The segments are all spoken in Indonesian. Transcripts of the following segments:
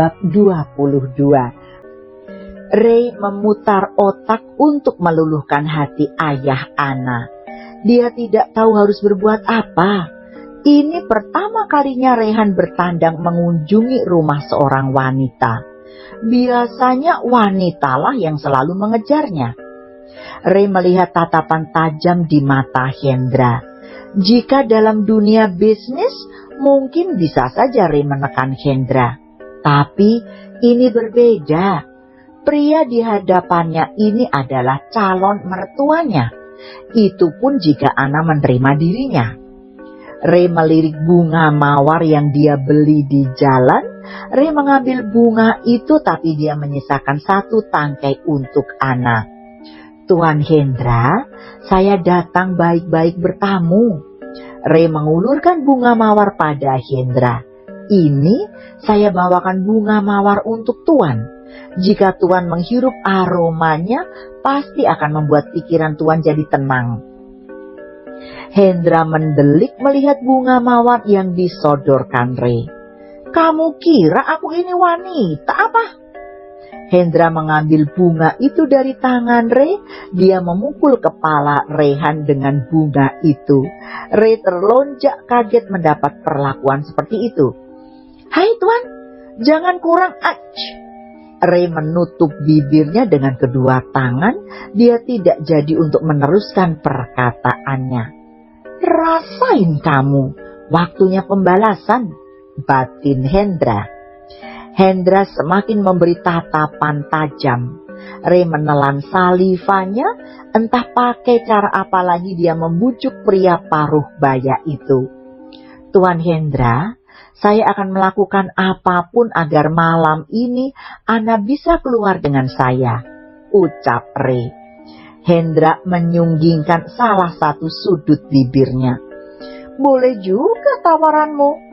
bab 22. Ray memutar otak untuk meluluhkan hati ayah Anna. Dia tidak tahu harus berbuat apa. Ini pertama kalinya Rehan bertandang mengunjungi rumah seorang wanita. Biasanya wanitalah yang selalu mengejarnya. Ray melihat tatapan tajam di mata Hendra. Jika dalam dunia bisnis, mungkin bisa saja Ray menekan Hendra. Tapi ini berbeda. Pria di hadapannya ini adalah calon mertuanya. Itu pun jika Anna menerima dirinya. Ray melirik bunga mawar yang dia beli di jalan. Ray mengambil bunga itu tapi dia menyisakan satu tangkai untuk Anna. Tuan Hendra, saya datang baik-baik bertamu. Ray mengulurkan bunga mawar pada Hendra. Ini saya bawakan bunga mawar untuk Tuan. Jika Tuan menghirup aromanya, pasti akan membuat pikiran Tuan jadi tenang. Hendra mendelik melihat bunga mawar yang disodorkan Ray. Kamu kira aku ini wanita apa? Hendra mengambil bunga itu dari tangan Ray. Dia memukul kepala Rehan dengan bunga itu. Ray terlonjak kaget mendapat perlakuan seperti itu. Hai Tuan, jangan kurang Ray menutup bibirnya dengan kedua tangan. Dia tidak jadi untuk meneruskan perkataannya. Rasain kamu, waktunya pembalasan, batin Hendra. Hendra semakin memberi tatapan tajam. Ray menelan salivanya, entah pakai cara apa lagi dia membujuk pria paruh baya itu. Tuan Hendra, saya akan melakukan apapun agar malam ini Anna bisa keluar dengan saya, ucap Ray. Hendra menyunggingkan salah satu sudut bibirnya. Boleh juga tawaranmu.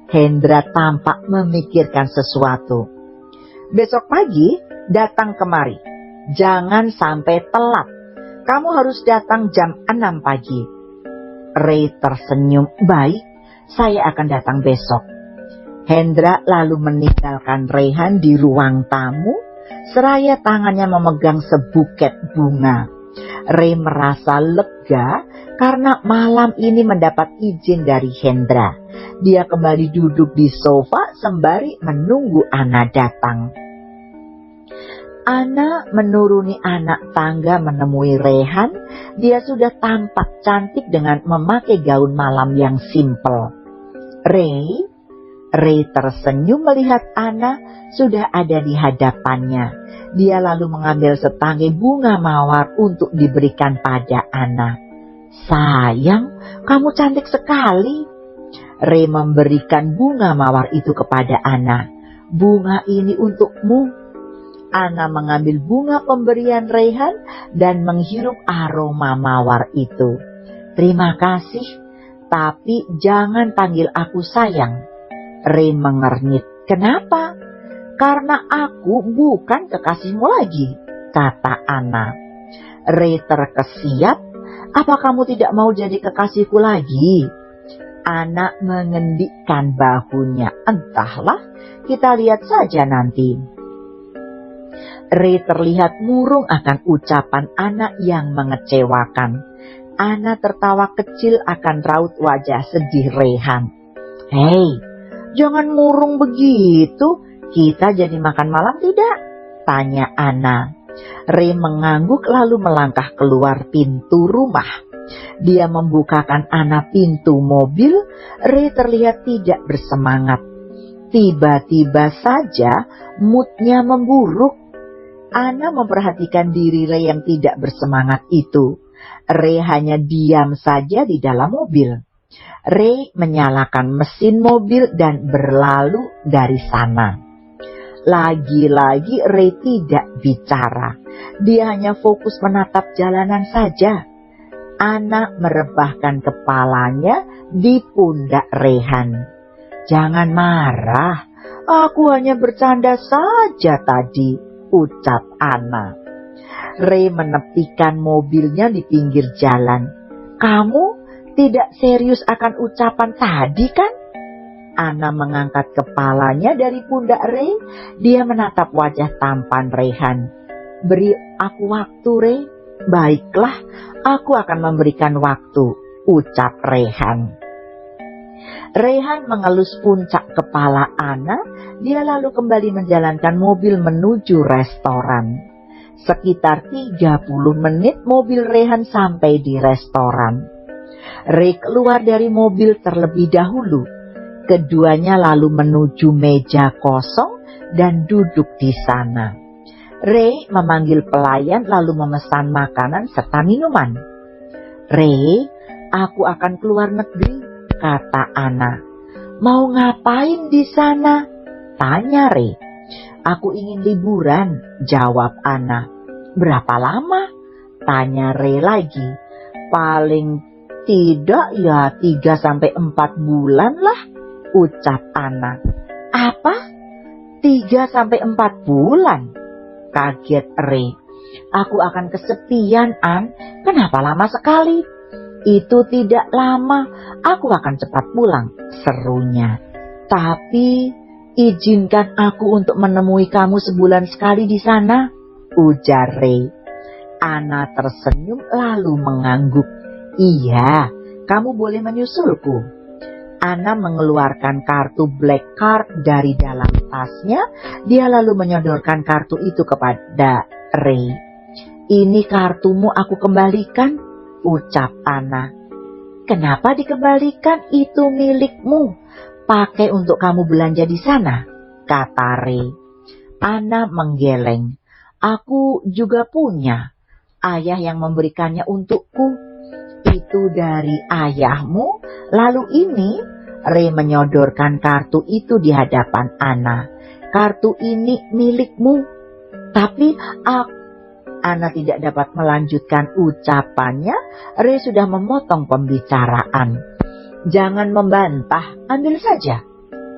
Hendra tampak memikirkan sesuatu. Besok pagi datang kemari. Jangan sampai telat. Kamu harus datang jam 6 pagi. Ray tersenyum. Baik, saya akan datang besok. Hendra lalu meninggalkan Rehan di ruang tamu, seraya tangannya memegang sebuket bunga. Ray merasa lega karena malam ini mendapat izin dari Hendra. Dia kembali duduk di sofa sembari menunggu Anna datang. Anna menuruni anak tangga menemui Rehan. Dia sudah tampak cantik dengan memakai gaun malam yang simpel. Ray tersenyum melihat Anna sudah ada di hadapannya. Dia lalu mengambil setangkai bunga mawar untuk diberikan pada Anna. Sayang, kamu cantik sekali. Ray memberikan bunga mawar itu kepada Anna. Bunga ini untukmu. Anna mengambil bunga pemberian Rehan dan menghirup aroma mawar itu. Terima kasih, tapi jangan panggil aku sayang. Ray mengernyit. Kenapa? Karena aku bukan kekasihmu lagi, kata Anna. Ray terkesiap. Apa kamu tidak mau jadi kekasihku lagi? Anna mengendikkan bahunya. Entahlah, kita lihat saja nanti. Ray terlihat murung akan ucapan Anna yang mengecewakan. Anna tertawa kecil akan raut wajah sedih Rehan. Hei, jangan murung begitu. Kita jadi makan malam tidak? Tanya Anna. Ray mengangguk lalu melangkah keluar pintu rumah. Dia membukakan Anna pintu mobil. Ray terlihat tidak bersemangat. Tiba-tiba saja moodnya memburuk. Anna memperhatikan diri Ray yang tidak bersemangat itu. Ray hanya diam saja di dalam mobil. Ray menyalakan mesin mobil dan berlalu dari sana. Lagi-lagi Ray tidak bicara. Dia hanya fokus menatap jalanan saja. Anna merebahkan kepalanya di pundak Rehan. Jangan marah, aku hanya bercanda saja tadi, ucap Anna. Ray menepikan mobilnya di pinggir jalan. Kamu tidak serius akan ucapan tadi kan? Ana mengangkat kepalanya dari pundak Ray. Dia menatap wajah tampan Reyhan. "Beri aku waktu, Ray." "Baiklah, aku akan memberikan waktu," ucap Reyhan. Reyhan mengelus puncak kepala Ana. Dia lalu kembali menjalankan mobil menuju restoran. Sekitar 30 menit mobil Reyhan sampai di restoran. Ray keluar dari mobil terlebih dahulu. Keduanya lalu menuju meja kosong dan duduk di sana. Ray memanggil pelayan lalu memesan makanan serta minuman. "Ray, aku akan keluar negeri," kata Ana. "Mau ngapain di sana?" tanya Ray. "Aku ingin liburan," jawab Ana. "Berapa lama?" tanya Ray lagi. "Paling tidak ya 3-4 bulan lah," ucap Ana. "Apa? 3-4 bulan?" kaget Ray. "Aku akan kesepian, An. Kenapa lama sekali?" "Itu tidak lama, aku akan cepat pulang," serunya. "Tapi izinkan aku untuk menemui kamu sebulan sekali di sana," ujar Ray. Ana tersenyum lalu mengangguk. "Iya, kamu boleh menyusulku." Ana mengeluarkan kartu black card dari dalam tasnya. Dia lalu menyodorkan kartu itu kepada Ray. "Ini kartumu, aku kembalikan," ucap Ana. "Kenapa dikembalikan? Itu milikmu. Pakai untuk kamu belanja di sana," kata Ray. Ana menggeleng. "Aku juga punya. Ayah yang memberikannya untukku." "Itu dari ayahmu? Lalu ini?" Ray menyodorkan kartu itu di hadapan Ana. "Kartu ini milikmu." "Tapi Ana tidak dapat melanjutkan ucapannya. Ray sudah memotong pembicaraan. "Jangan membantah, ambil saja,"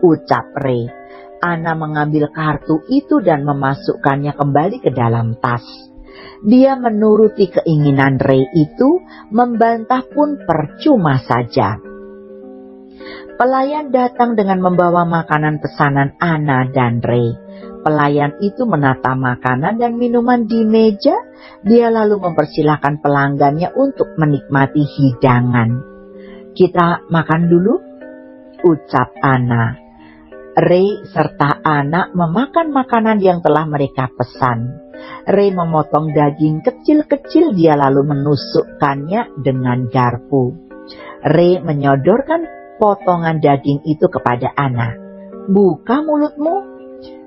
ucap Ray. Ana mengambil kartu itu dan memasukkannya kembali ke dalam tas. Dia menuruti keinginan Ray itu, membantah pun percuma saja. Pelayan datang dengan membawa makanan pesanan Ana dan Ray. Pelayan itu menata makanan dan minuman di meja. Dia lalu mempersilahkan pelanggannya untuk menikmati hidangan. "Kita makan dulu," ucap Ana. Ray serta Ana memakan makanan yang telah mereka pesan. Ray memotong daging kecil-kecil, dia lalu menusukkannya dengan garpu. Ray menyodorkan potongan daging itu kepada Ana. "Buka mulutmu."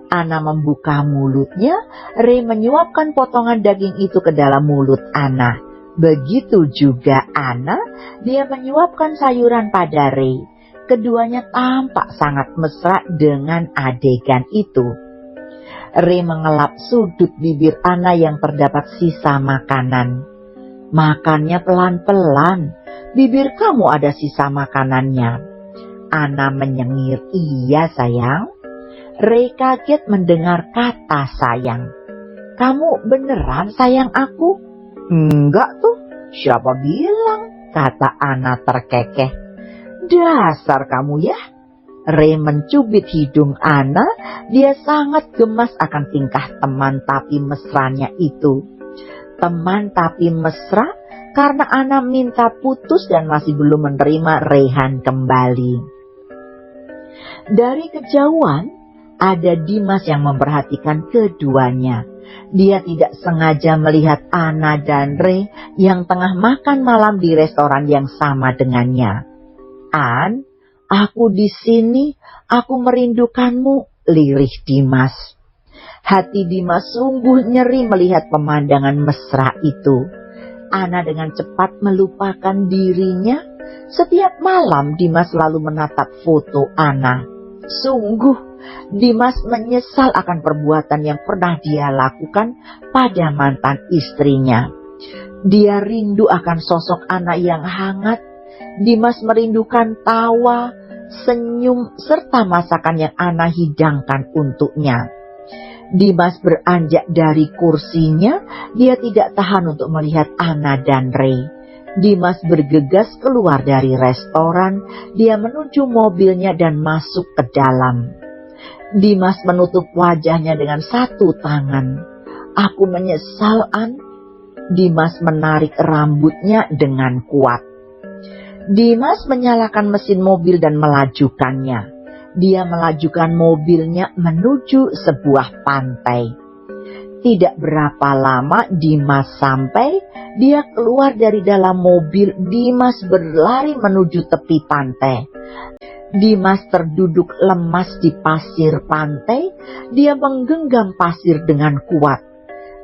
Ana membuka mulutnya. Ray menyuapkan potongan daging itu ke dalam mulut Ana. Begitu juga Ana, dia menyuapkan sayuran pada Ray. Keduanya tampak sangat mesra dengan adegan itu. Ray mengelap sudut bibir Ana yang terdapat sisa makanan. "Makannya pelan-pelan, bibir kamu ada sisa makanannya." Ana menyengir. "Iya sayang." Ray kaget mendengar kata sayang. "Kamu beneran sayang aku?" "Enggak tuh, siapa bilang?" kata Ana terkekeh. "Dasar kamu ya." Ray mencubit hidung Ana. Dia sangat gemas akan tingkah teman tapi mesranya itu. Teman tapi mesra karena Ana minta putus dan masih belum menerima Reyhan kembali. Dari kejauhan ada Dimas yang memperhatikan keduanya. Dia tidak sengaja melihat Ana dan Ray yang tengah makan malam di restoran yang sama dengannya. "An, aku di sini, aku merindukanmu," lirih Dimas. Hati Dimas sungguh nyeri melihat pemandangan mesra itu. Ana dengan cepat melupakan dirinya. Setiap malam Dimas selalu menatap foto Ana. Sungguh, Dimas menyesal akan perbuatan yang pernah dia lakukan pada mantan istrinya. Dia rindu akan sosok Ana yang hangat. Dimas merindukan tawa, senyum, serta masakan yang Ana hidangkan untuknya. Dimas beranjak dari kursinya. Dia tidak tahan untuk melihat Ana dan Ray. Dimas bergegas keluar dari restoran. Dia menuju mobilnya dan masuk ke dalam. Dimas menutup wajahnya dengan satu tangan. "Aku menyesal, An." Dimas menarik rambutnya dengan kuat. Dimas menyalakan mesin mobil dan melajukannya. Dia melajukan mobilnya menuju sebuah pantai. Tidak berapa lama Dimas sampai. Dia keluar dari dalam mobil. Dimas berlari menuju tepi pantai. Dimas terduduk lemas di pasir pantai. Dia menggenggam pasir dengan kuat.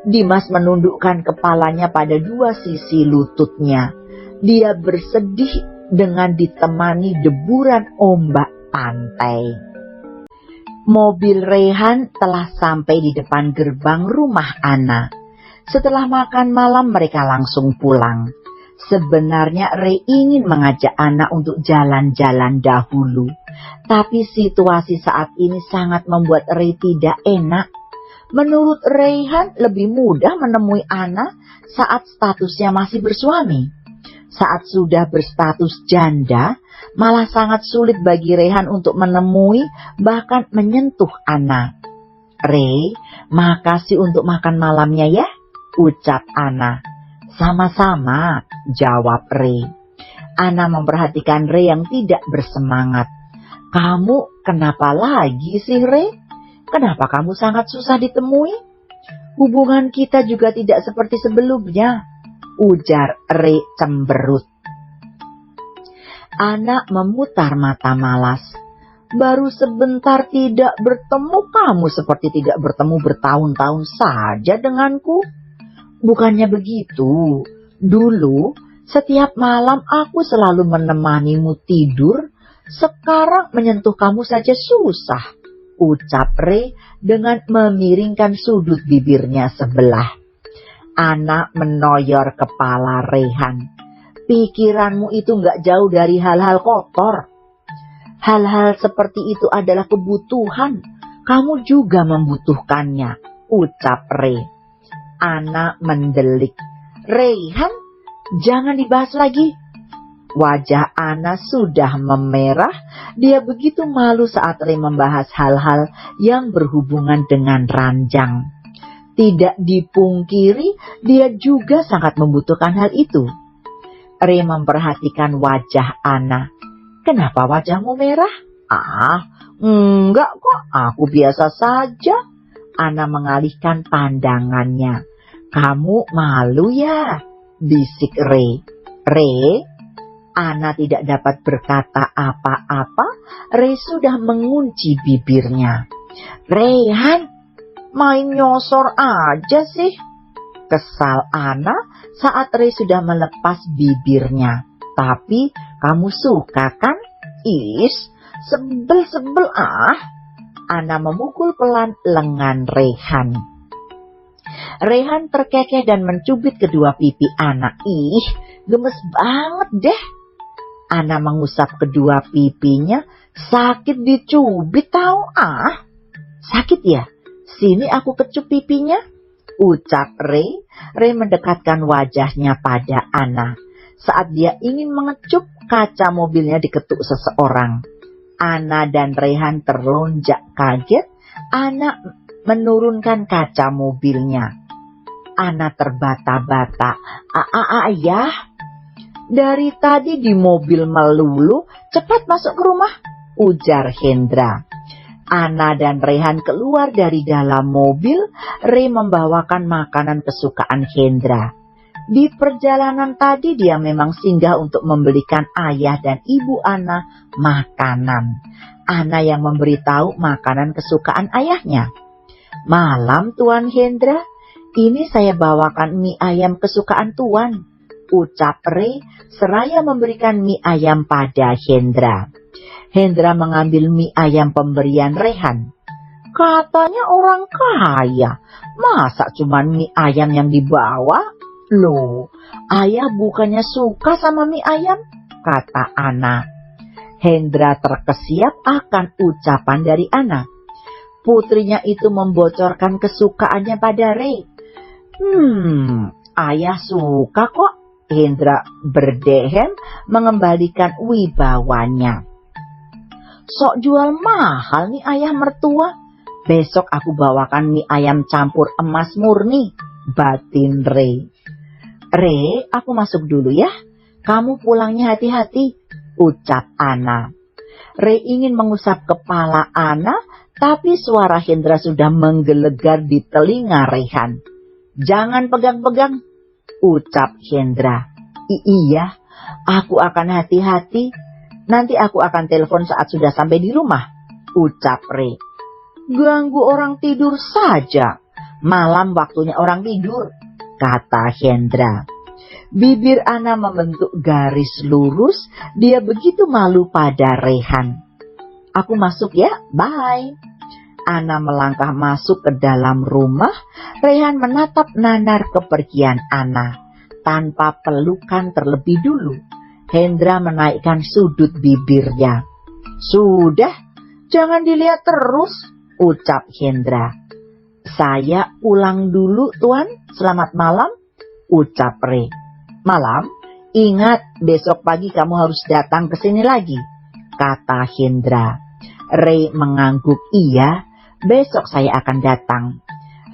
Dimas menundukkan kepalanya pada dua sisi lututnya. Dia bersedih dengan ditemani deburan ombak pantai. Mobil Rehan telah sampai di depan gerbang rumah Ana. Setelah makan malam mereka langsung pulang. Sebenarnya Ray ingin mengajak Ana untuk jalan-jalan dahulu. Tapi situasi saat ini sangat membuat Ray tidak enak. Menurut Rehan lebih mudah menemui Ana saat statusnya masih bersuami. Saat sudah berstatus janda, malah sangat sulit bagi Rehan untuk menemui bahkan menyentuh Ana. "Ray, makasih untuk makan malamnya ya," ucap Ana. "Sama-sama," jawab Ray. Ana memperhatikan Ray yang tidak bersemangat. "Kamu kenapa lagi sih, Ray? Kenapa kamu sangat susah ditemui? Hubungan kita juga tidak seperti sebelumnya," ujar Ray cemberut. Ana memutar mata malas. "Baru sebentar tidak bertemu, kamu seperti tidak bertemu bertahun-tahun saja denganku." "Bukannya begitu. Dulu setiap malam aku selalu menemanimu tidur. Sekarang menyentuh kamu saja susah," ucap Ray dengan memiringkan sudut bibirnya sebelah. Ana menoyor kepala Rehan. "Pikiranmu itu gak jauh dari hal-hal kotor. Hal-hal seperti itu adalah kebutuhan. Kamu juga membutuhkannya," ucap Ray. Ana mendelik. "Rehan, jangan dibahas lagi." Wajah Ana sudah memerah. Dia begitu malu saat Ray membahas hal-hal yang berhubungan dengan ranjang. Tidak dipungkiri, dia juga sangat membutuhkan hal itu. Ray memperhatikan wajah Ana. "Kenapa wajahmu merah?" "Ah, enggak kok, aku biasa saja." Ana mengalihkan pandangannya. "Kamu malu ya?" bisik Ray. "Ray?" Ana tidak dapat berkata apa-apa. Ray sudah mengunci bibirnya. "Rehan, main nyosor aja sih," kesal Ana saat Ray sudah melepas bibirnya. "Tapi kamu suka kan? Is, sebel-sebel ah." Ana memukul pelan lengan Rehan. Rehan terkekeh dan mencubit kedua pipi Ana. "Ih, gemes banget deh." Ana mengusap kedua pipinya. "Sakit dicubit tahu ah." "Sakit ya? Sini aku kecup pipinya," ucap Ray. Ray mendekatkan wajahnya pada Ana. Saat dia ingin mengecup, kaca mobilnya diketuk seseorang. Ana dan Rehan terlonjak kaget. Ana menurunkan kaca mobilnya. Ana terbata-bata. "Ayah, dari tadi di mobil melulu, cepat masuk ke rumah," ujar Hendra. Ana dan Rehan keluar dari dalam mobil. Ray membawakan makanan kesukaan Hendra. Di perjalanan tadi dia memang singgah untuk membelikan ayah dan ibu Ana makanan. Ana yang memberitahu makanan kesukaan ayahnya. "Malam Tuan Hendra, ini saya bawakan mie ayam kesukaan Tuan," ucap Ray seraya memberikan mie ayam pada Hendra. Hendra mengambil mie ayam pemberian Rehan. "Katanya orang kaya, masa cuma mie ayam yang dibawa? Loh, ayah bukannya suka sama mie ayam?" kata Ana. Hendra terkesiap akan ucapan dari Ana. Putrinya itu membocorkan kesukaannya pada Ray. Ayah suka kok," Hendra berdehem mengembalikan wibawanya. Sok jual mahal nih ayah mertua. Besok aku bawakan mie ayam campur emas murni, batin Ray. Ray, aku masuk dulu ya. Kamu pulangnya hati-hati, ucap Ana. Ray ingin mengusap kepala Ana, tapi suara Hendra sudah menggelegar di telinga Rehan. Jangan pegang-pegang, ucap Hendra. Iya, aku akan hati-hati. Nanti aku akan telepon saat sudah sampai di rumah, ucap Ray. Ganggu orang tidur saja. Malam waktunya orang tidur, kata Hendra. Bibir Ana membentuk garis lurus. Dia begitu malu pada Rehan. Aku masuk ya, bye. Ana melangkah masuk ke dalam rumah. Rehan menatap nanar kepergian Ana tanpa pelukan terlebih dulu. Hendra menaikkan sudut bibirnya. Sudah, jangan dilihat terus, ucap Hendra. Saya pulang dulu, Tuan. Selamat malam, ucap Ray. Malam, ingat besok pagi kamu harus datang ke sini lagi, kata Hendra. Ray mengangguk iya, besok saya akan datang.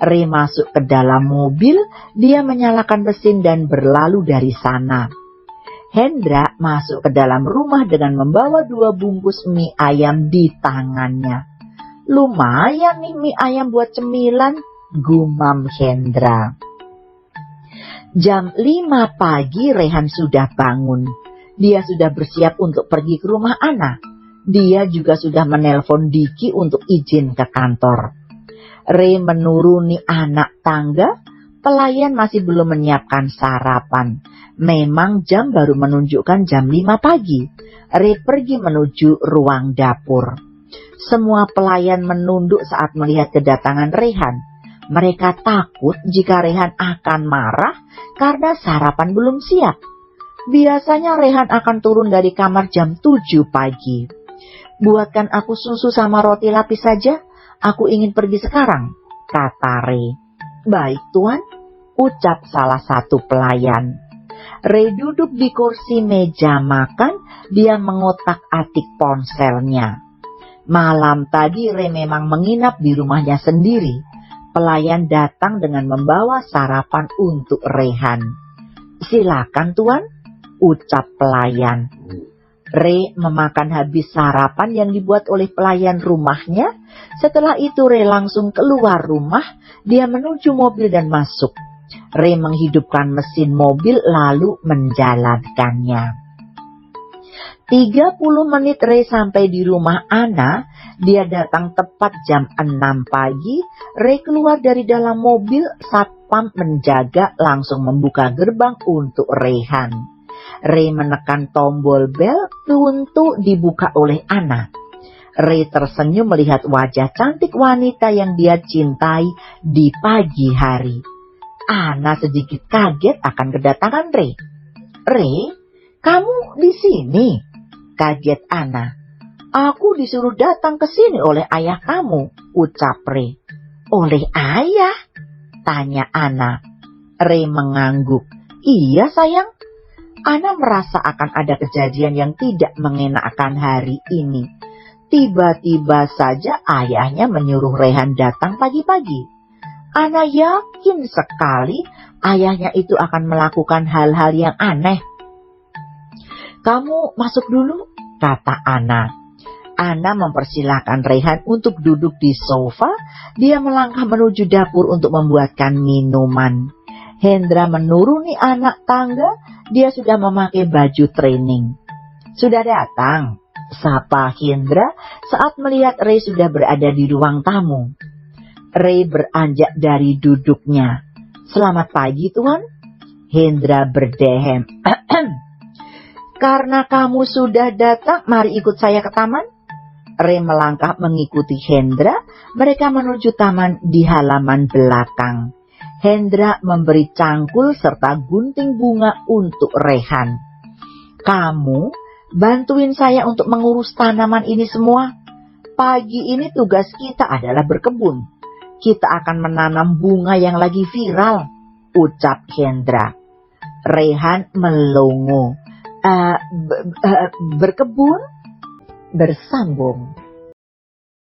Ray masuk ke dalam mobil, dia menyalakan mesin dan berlalu dari sana. Hendra masuk ke dalam rumah dengan membawa 2 bungkus mie ayam di tangannya. Lumayan nih mie ayam buat cemilan, gumam Hendra. Jam 5 pagi Rehan sudah bangun. Dia sudah bersiap untuk pergi ke rumah Ana. Dia juga sudah menelpon Diki untuk izin ke kantor. Ray menuruni anak tangga. Pelayan masih belum menyiapkan sarapan. Memang jam baru menunjukkan jam 5 pagi. Ray pergi menuju ruang dapur. Semua pelayan menunduk saat melihat kedatangan Rehan. Mereka takut jika Rehan akan marah karena sarapan belum siap. Biasanya Rehan akan turun dari kamar jam 7 pagi. Buatkan aku susu sama roti lapis saja. Aku ingin pergi sekarang, kata Ray. Baik, Tuan, ucap salah satu pelayan. Ray duduk di kursi meja makan. Dia mengotak-atik ponselnya. Malam tadi Ray memang menginap di rumahnya sendiri. Pelayan datang dengan membawa sarapan untuk Rehan. Silakan, Tuan, ucap pelayan. Ray memakan habis sarapan yang dibuat oleh pelayan rumahnya. Setelah itu Ray langsung keluar rumah. Dia menuju mobil dan masuk. Ray menghidupkan mesin mobil lalu menjalankannya. 30 menit Ray sampai di rumah Ana. Dia datang tepat jam 6 pagi. Ray keluar dari dalam mobil. Satpam menjaga langsung membuka gerbang untuk Rehan. Ray menekan tombol bel. Pintu dibuka oleh Ana. Ray tersenyum melihat wajah cantik wanita yang dia cintai di pagi hari. Ana sedikit kaget akan kedatangan Ray. Ray, kamu di sini? Kaget Ana. Aku disuruh datang ke sini oleh ayah kamu, ucap Ray. Oleh ayah? Tanya Ana. Ray mengangguk. Iya sayang. Ana merasa akan ada kejadian yang tidak mengenakan hari ini. Tiba-tiba saja ayahnya menyuruh Rehan datang pagi-pagi. Ana yakin sekali ayahnya itu akan melakukan hal-hal yang aneh. Kamu masuk dulu, kata Ana. Ana mempersilahkan Rehan untuk duduk di sofa. Dia melangkah menuju dapur untuk membuatkan minuman. Hendra menuruni anak tangga. Dia sudah memakai baju training. Sudah datang, sapa Hendra saat melihat Ray sudah berada di ruang tamu. Ray beranjak dari duduknya. Selamat pagi, Tuan. Hendra berdehem. Karena kamu sudah datang, mari ikut saya ke taman. Ray melangkah mengikuti Hendra. Mereka menuju taman di halaman belakang. Hendra memberi cangkul serta gunting bunga untuk Rehan. Kamu bantuin saya untuk mengurus tanaman ini semua. Pagi ini tugas kita adalah berkebun. Kita akan menanam bunga yang lagi viral, ucap Hendra. Rehan melongo. Berkebun? Bersambung.